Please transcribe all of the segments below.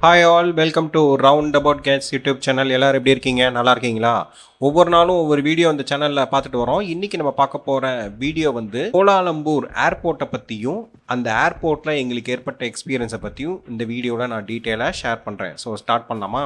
Hi all, welcome to round about Gates YouTube channel. எல்லோரும் எப்படி இருக்கீங்க? நல்லா இருக்கீங்களா? ஒவ்வொரு நாளும் ஒவ்வொரு வீடியோ அந்த சேனலில் பார்த்துட்டு வரோம். இன்றைக்கி நம்ம பார்க்க போகிற வீடியோ வந்து கோலாலம்பூர் ஏர்போர்ட்டை பற்றியும் அந்த ஏர்போர்ட்டில் எங்களுக்கு ஏற்பட்ட எக்ஸ்பீரியன்ஸை பற்றியும் இந்த வீடியோவில் நான் டீட்டெயிலாக ஷேர் பண்ணுறேன். ஸோ ஸ்டார்ட் பண்ணலாமா?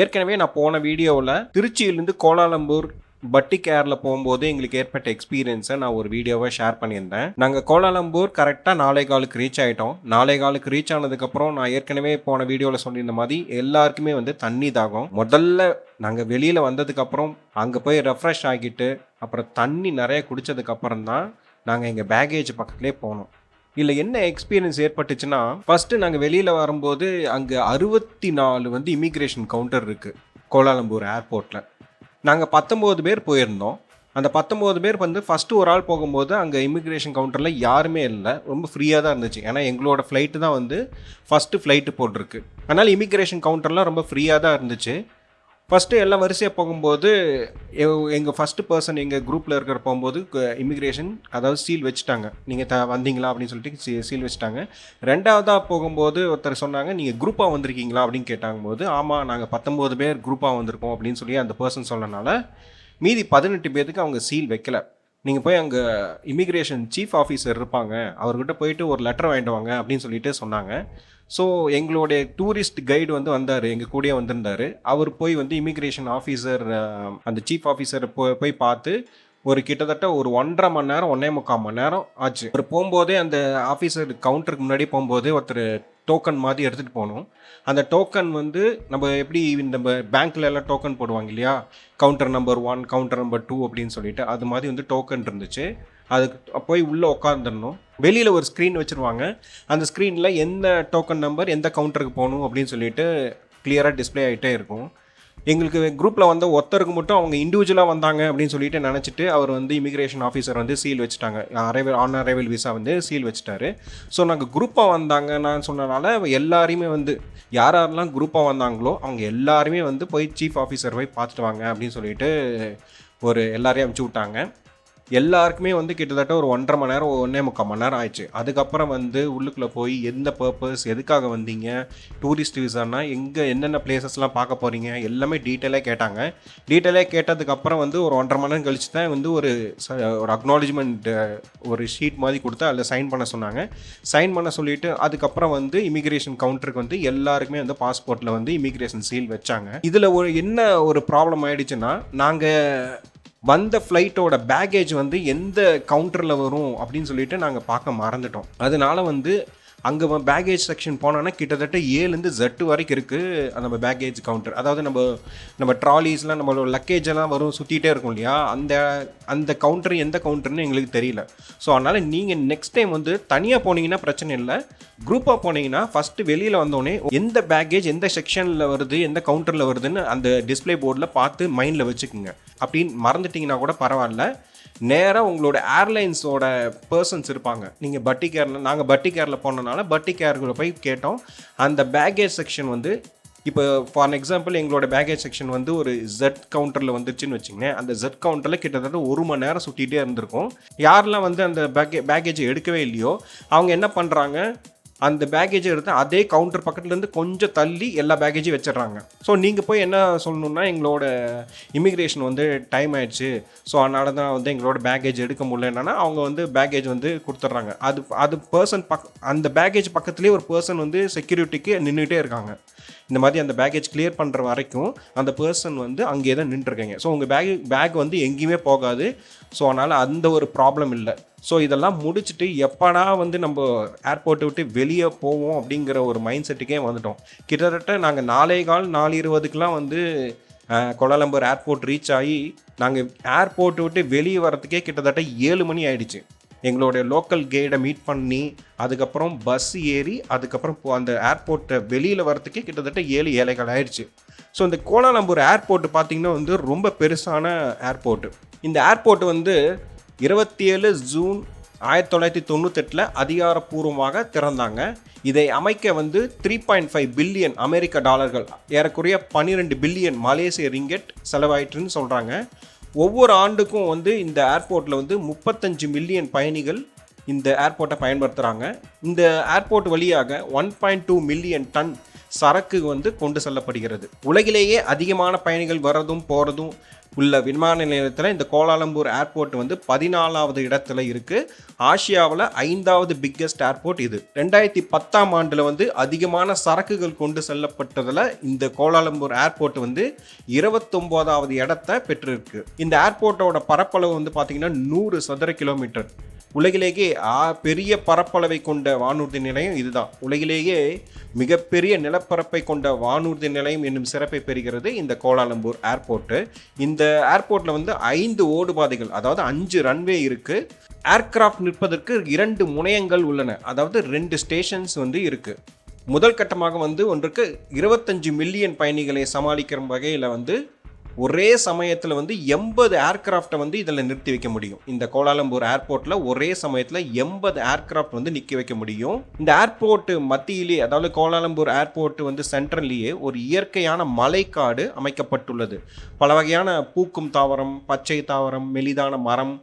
ஏற்கனவே நான் போன வீடியோவில் திருச்சியிலேருந்து கோலாலம்பூர் பட்டிக் ஏரில் போகும்போது எங்களுக்கு ஏற்பட்ட எக்ஸ்பீரியன்ஸை நான் ஒரு வீடியோவை ஷேர் பண்ணியிருந்தேன். நாங்கள் கோலாலம்பூர் கரெக்டாக 4:15 ரீச் ஆகிட்டோம். 4:15 ரீச் ஆனதுக்கப்புறம் நான் ஏற்கனவே போன வீடியோவில் சொல்லியிருந்த மாதிரி எல்லாருக்குமே வந்து தண்ணி தாகம். முதல்ல நாங்கள் வெளியில் வந்ததுக்கப்புறம் அங்கே போய் ரெஃப்ரெஷ் ஆகிட்டு அப்புறம் தண்ணி நிறைய குடித்ததுக்கப்புறம் தான் நாங்கள் எங்கள் பேகேஜ் பக்கத்துலேயே போனோம். இல்லை என்ன எக்ஸ்பீரியன்ஸ் ஏற்பட்டுச்சுன்னா, ஃபஸ்ட்டு நாங்கள் வெளியில் வரும்போது அங்கே 64 வந்து இமிக்ரேஷன் கவுண்டர் இருக்குது கோலாலம்பூர் ஏர்போர்ட்டில். நாங்கள் 19 பேர் போயிருந்தோம். அந்த 19 பேர் வந்து ஃபஸ்ட்டு ஒரு ஆள் போகும்போது அங்கே இமிக்ரேஷன் கவுண்டரில் யாருமே இல்லை, ரொம்ப ஃப்ரீயாக தான் இருந்துச்சு. ஏன்னா எங்களோட ஃப்ளைட்டு தான் வந்து ஃபஸ்ட்டு ஃப்ளைட்டு போட்டிருக்கு. அதனால் இமிக்ரேஷன் கவுண்டர்லாம் ரொம்ப ஃப்ரீயாக தான் இருந்துச்சு. ஃபஸ்ட்டு எல்லாம் வரிசையாக போகும்போது எங்கள் ஃபஸ்ட்டு பர்சன் எங்கள் குரூப்பில் இருக்கிற போகும்போது இமிக்ரேஷன் அதாவது சீல் வச்சுட்டாங்க. நீங்கள் வந்தீங்களா அப்படின்னு சொல்லிட்டு சீல் வச்சுட்டாங்க. ரெண்டாவதாக போகும்போது ஒருத்தர் சொன்னாங்க, நீங்கள் குரூப்பாக வந்திருக்கீங்களா அப்படின்னு கேட்டாங்கும்போது, ஆமாம் நாங்கள் 19 பேர் குரூப்பாக வந்திருக்கோம் அப்படின்னு சொல்லி அந்த பர்சன் சொன்னனால மீதி 18 பேருக்கு அவங்க சீல் வைக்கல. நீங்கள் போய் அங்கே இமிக்ரேஷன் சீஃப் ஆஃபீஸர் இருப்பாங்க, அவர்கிட்ட போயிட்டு ஒரு லெட்டர் வாங்கிட்டு வாங்க அப்படின்னு சொல்லிட்டு சொன்னாங்க. ஸோ எங்களுடைய டூரிஸ்ட் கைடு வந்து வந்தார், எங்கள் கூடயே வந்திருந்தார். அவர் போய் வந்து இமிக்ரேஷன் ஆஃபீஸர் அந்த சீஃப் ஆஃபீஸரை போய் பார்த்து ஒரு கிட்டத்தட்ட ஒரு 1.5 மணி நேரம் 1.25 மணி நேரம் ஆச்சு. அவர் போகும்போதே அந்த ஆஃபீஸர் கவுண்டருக்கு முன்னாடி போகும்போதே ஒருத்தர் டோக்கன் மாதிரி எடுத்துகிட்டு போகணும். அந்த டோக்கன் வந்து நம்ம எப்படி இந்த பேங்க்கில் எல்லாம் டோக்கன் போடுவாங்க இல்லையா, கவுண்டர் நம்பர் 1 கவுண்டர் நம்பர் 2 அப்படின்னு சொல்லிட்டு அது மாதிரி வந்து டோக்கன் இருந்துச்சு. அதுக்கு போய் உள்ளே உட்காந்துடணும். வெளியில் ஒரு ஸ்க்ரீன் வச்சுருவாங்க. அந்த ஸ்க்ரீனில் எந்த டோக்கன் நம்பர் எந்த கவுண்டருக்கு போகணும் அப்படின்னு சொல்லிட்டு கிளியராக டிஸ்பிளே ஆகிட்டே இருக்கும். எங்களுக்கு குரூப்பில் வந்த ஒருத்தருக்கு மட்டும் அவங்க இண்டிவிஜுவலாக வந்தாங்க அப்படின்னு சொல்லிட்டு நினச்சிட்டு அவர் வந்து இமிக்ரேஷன் ஆஃபீஸர் வந்து சீல் வச்சுட்டாங்க. ஆன் அரைவல் விசா வந்து சீல் வச்சுட்டாரு. ஸோ நாங்கள் குரூப்பாக வந்தாங்க நான் சொன்னனால எல்லாரையுமே வந்து யாரெல்லாம் குரூப்பாக வந்தாங்களோ அவங்க எல்லாருமே வந்து போய் சீஃப் ஆஃபீஸர் போய் பார்த்துட்டு வாங்க அப்படின்னு சொல்லிட்டு எல்லாரையும் அனுப்பிச்சி விட்டாங்க. எல்லாருக்குமே வந்து கிட்டத்தட்ட ஒரு 1.5 மணி நேரம் 1.25 மணி நேரம் ஆயிடுச்சு. அதுக்கப்புறம் வந்து உள்ளுக்குள்ளே போய் எந்த பர்பஸ், எதுக்காக வந்தீங்க, டூரிஸ்ட் விசானா எங்கே என்னென்ன பிளேசஸ்லாம் பார்க்க போகிறீங்க எல்லாமே டீட்டெயிலாக கேட்டாங்க. டீட்டெயிலாக கேட்டதுக்கப்புறம் வந்து ஒரு 1.5 மணி நேரம் கழிச்சு தான் வந்து ஒரு அக்னாலஜ்மெண்ட் ஒரு ஷீட் மாதிரி கொடுத்து அதில் சைன் பண்ண சொன்னாங்க. சைன் பண்ண சொல்லிவிட்டு அதுக்கப்புறம் வந்து இமிக்ரேஷன் கவுண்டருக்கு வந்து எல்லாருக்குமே வந்து பாஸ்போர்ட்டில் வந்து இமிக்ரேஷன் சீல் வச்சாங்க. இதில் என்ன ஒரு ப்ராப்ளம் ஆகிடுச்சுன்னா, நாங்கள் வந்த ஃப்ளைட்டோட பேகேஜ் வந்து எந்த கவுண்டரில் வரும் அப்படின்னு சொல்லிட்டு நாங்கள் பார்க்க மறந்துட்டோம். அதனால வந்து அங்கே பேகேஜ் செக்ஷன் போனோன்னா கிட்டத்தட்ட 7லேருந்து Z வரைக்கும் இருக்குது நம்ம பேகேஜ் கவுண்டர். அதாவது நம்ம ட்ராலிஸ்லாம் நம்மளோட லக்கேஜ் எல்லாம் வரும் சுற்றிகிட்டே இருக்கும் இல்லையா, அந்த கவுண்டர் எந்த கவுண்டர்னு எங்களுக்கு தெரியல. ஸோ அதனால் நீங்கள் நெக்ஸ்ட் டைம் வந்து தனியாக போனீங்கன்னா பிரச்சனை இல்லை, குரூப்பாக போனீங்கன்னா ஃபஸ்ட்டு வெளியில் வந்தோடனே எந்த பேகேஜ் எந்த செக்ஷனில் வருது எந்த கவுண்டரில் வருதுன்னு அந்த டிஸ்பிளே போர்டில் பார்த்து மைண்டில் வச்சுக்கோங்க. அப்படின்னு மறந்துட்டிங்கன்னா கூட பரவாயில்ல, நேராக உங்களோட ஏர்லைன்ஸோட பர்சன்ஸ் இருப்பாங்க. நீங்கள் நாங்கள் பட்டிக் ஏரில் போனனால பட்டிக் ஏர்ல போய் கேட்டோம். அந்த பேகேஜ் செக்ஷன் வந்து இப்போ ஃபார் எக்ஸாம்பிள் எங்களோட பேகேஜ் செக்ஷன் வந்து ஒரு Z கவுண்டரில் வந்துருச்சுன்னு வச்சுங்களேன். அந்த Z கவுண்டரில் கிட்டத்தட்ட 1 மணி நேரம் சுற்றிகிட்டே இருந்திருக்கும். யாரெல்லாம் வந்து அந்த பேகேஜை எடுக்கவே இல்லையோ அவங்க என்ன பண்ணுறாங்க, அந்த பேகேஜை எடுத்து அதே கவுண்டர் பக்கத்துலேருந்து கொஞ்சம் தள்ளி எல்லா பேகேஜையும் வச்சிடுறாங்க. ஸோ நீங்கள் போய் என்ன சொல்லணுன்னா, எங்களோட இமிக்ரேஷன் வந்து டைம் ஆயிடுச்சு, ஸோ அதனால தான் வந்து எங்களோட பேகேஜ் எடுக்க முடியலன்னா அவங்க வந்து பேகேஜ் வந்து கொடுத்துட்றாங்க. அது பர்சன் அந்த பேகேஜ் பக்கத்துலேயே ஒரு பர்சன் வந்து செக்யூரிட்டிக்கு நின்றுட்டே இருக்காங்க. இந்த மாதிரி அந்த பேகேஜ் கிளியர் பண்ணுற வரைக்கும் அந்த பர்சன் வந்து அங்கேயே தான் நின்றுருக்காங்க. ஸோ உங்கள் பேக் வந்து எங்கேயுமே போகாது. ஸோ அதனால் அந்த ஒரு ப்ராப்ளம் இல்லை. ஸோ இதெல்லாம் முடிச்சுட்டு எப்படா வந்து நம்ம ஏர்போர்ட்டை விட்டு வெளியே போவோம் அப்படிங்கிற ஒரு மைண்ட் செட்டுக்கே வந்துட்டோம். கிட்டத்தட்ட நாங்கள் 4:15 வந்து கோலாலம்பூர் ஏர்போர்ட் ரீச் ஆகி நாங்கள் ஏர்போர்ட்டை விட்டு வெளியே வரத்துக்கே கிட்டத்தட்ட 7 மணி ஆகிடுச்சு. எங்களுடைய லோக்கல் கைடை மீட் பண்ணி அதுக்கப்புறம் பஸ் ஏறி அதுக்கப்புறம் அந்த ஏர்போர்ட்டை வெளியில் வரத்துக்கே கிட்டத்தட்ட 7:15 ஆயிடுச்சு. ஸோ இந்த கோலாலம்பூர் ஏர்போர்ட்டு பார்த்திங்கன்னா வந்து ரொம்ப பெருசான ஏர்போர்ட்டு. இந்த ஏர்போர்ட் வந்து 27 ஜூன் 1998 அதிகாரப்பூர்வமாக திறந்தாங்க. இதை அமைக்க வந்து 3.5 பில்லியன் அமெரிக்க டாலர்கள், ஏறக்குறைய 12 பில்லியன் மலேசிய ரிங்கெட் செலவாயிற்றுன்னு சொல்கிறாங்க. ஒவ்வொரு ஆண்டுக்கும் வந்து இந்த ஏர்போர்ட்டில் வந்து 35 மில்லியன் பயணிகள் இந்த ஏர்போர்ட்டை பயன்படுத்துகிறாங்க. இந்த ஏர்போர்ட் வழியாக 1.2 மில்லியன் டன் சரக்கு வந்து கொண்டு செல்லப்படுகிறது. உலகிலேயே அதிகமான பயணிகள் வரதும் போறதும் உள்ள விமான நிலையத்தில் இந்த கோலாலம்பூர் ஏர்போர்ட் வந்து 14வது இடத்துல இருக்கு. ஆசியாவில் 5வது பிக்கெஸ்ட் ஏர்போர்ட் இது. 2010ஆம் ஆண்டுல வந்து அதிகமான சரக்குகள் கொண்டு செல்லப்பட்டதுல இந்த கோலாலம்பூர் ஏர்போர்ட் வந்து 29வது இடத்தை பெற்றிருக்கு. இந்த ஏர்போர்ட்டோட பரப்பளவு வந்து பார்த்தீங்கன்னா 100 சதுர கிலோமீட்டர். உலகிலேயே பெரிய பரப்பளவை கொண்ட வானூர்தி நிலையம் இதுதான். உலகிலேயே மிகப்பெரிய நிலப்பரப்பை கொண்ட வானூர்தி நிலையம் என்னும் சிறப்பை பெறுகிறது இந்த கோலாலம்பூர் ஏர்போர்ட்டு. இந்த ஏர்போர்ட்டில் வந்து 5 ஓடுபாதைகள், அதாவது 5 ரன்வே இருக்கு. ஏர்கிராஃப்ட் நிற்பதற்கு 2 முனையங்கள் உள்ளன, அதாவது 2 ஸ்டேஷன்ஸ் வந்து இருக்கு. முதல் கட்டமாக வந்து ஒன்றுக்கு 25 மில்லியன் பயணிகளை சமாளிக்கிற வகையில் வந்து ஒரே சமயத்தில் வந்து 80 ஏர்கிராஃப்டை வந்து இதில் நிறுத்தி வைக்க முடியும். இந்த கோலாலம்பூர் ஏர்போர்ட்டில் ஒரே சமயத்தில் 80 ஏர்கிராஃப்ட் வந்து நிற்க வைக்க முடியும். இந்த ஏர்போர்ட்டு மத்தியிலே, அதாவது கோலாலம்பூர் ஏர்போர்ட் வந்து சென்ட்ரல்லையே ஒரு இயற்கையான மலைக்காடு அமைக்கப்பட்டுள்ளது. பல வகையான பூக்கும் தாவரம், பச்சை தாவரம், மெலிதான மரம்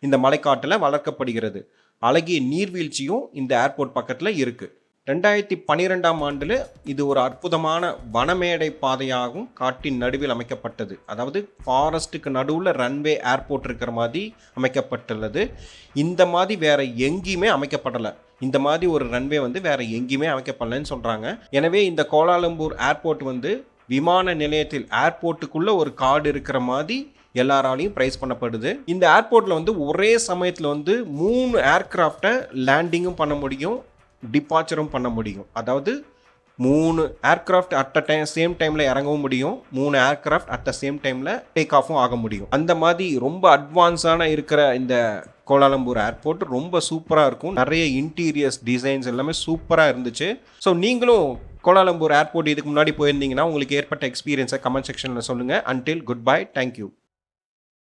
இந்த மலைக்காட்டில் வளர்க்கப்படுகிறது. அழகிய நீர்வீழ்ச்சியும் இந்த ஏர்போர்ட் பக்கத்தில் இருக்குது. 2012ஆம் ஆண்டில் இது ஒரு அற்புதமான வனமேடை பாதையாகவும் காட்டின் நடுவில் அமைக்கப்பட்டது. அதாவது ஃபாரஸ்ட்டுக்கு நடுவில் ரன்வே ஏர்போர்ட் இருக்கிற மாதிரி அமைக்கப்பட்டுள்ளது. இந்த மாதிரி வேற எங்கேயுமே அமைக்கப்படலை. இந்த மாதிரி ஒரு ரன்வே வந்து வேற எங்கேயுமே அமைக்கப்படலைன்னு சொல்கிறாங்க. எனவே இந்த கோலாலம்பூர் ஏர்போர்ட் வந்து விமான நிலையத்தில் ஏர்போர்ட்டுக்குள்ளே ஒரு காடு இருக்கிற மாதிரி எல்லாராலையும் ப்ரைஸ் பண்ணப்படுது. இந்த ஏர்போர்ட்டில் வந்து ஒரே சமயத்தில் வந்து 3 ஏர்கிராஃப்டை லேண்டிங்கும் பண்ண முடியும், டிபார்ச்சரும் பண்ண முடியும். அதாவது 3 ஏர்கிராஃப்ட் சேம் டைமில் இறங்கவும் முடியும், 3 ஏர்கிராஃப்ட் அட் த சேம் டைமில் டேக் ஆஃபும் ஆக முடியும். அந்த மாதிரி ரொம்ப அட்வான்ஸான இருக்கிற இந்த கோலாலம்பூர் ஏர்போர்ட் ரொம்ப சூப்பராக இருக்கும். நிறைய இன்டீரியர்ஸ் டிசைன்ஸ் எல்லாமே சூப்பராக இருந்துச்சு. ஸோ நீங்களும் கோலாலம்பூர் ஏர்போர்ட் இதுக்கு முன்னாடி போயிருந்தீங்கன்னா உங்களுக்கு ஏற்பட்ட எக்ஸ்பீரியன்ஸை கமெண்ட் செக்ஷனில் சொல்லுங்கள். Until good bye, thank you.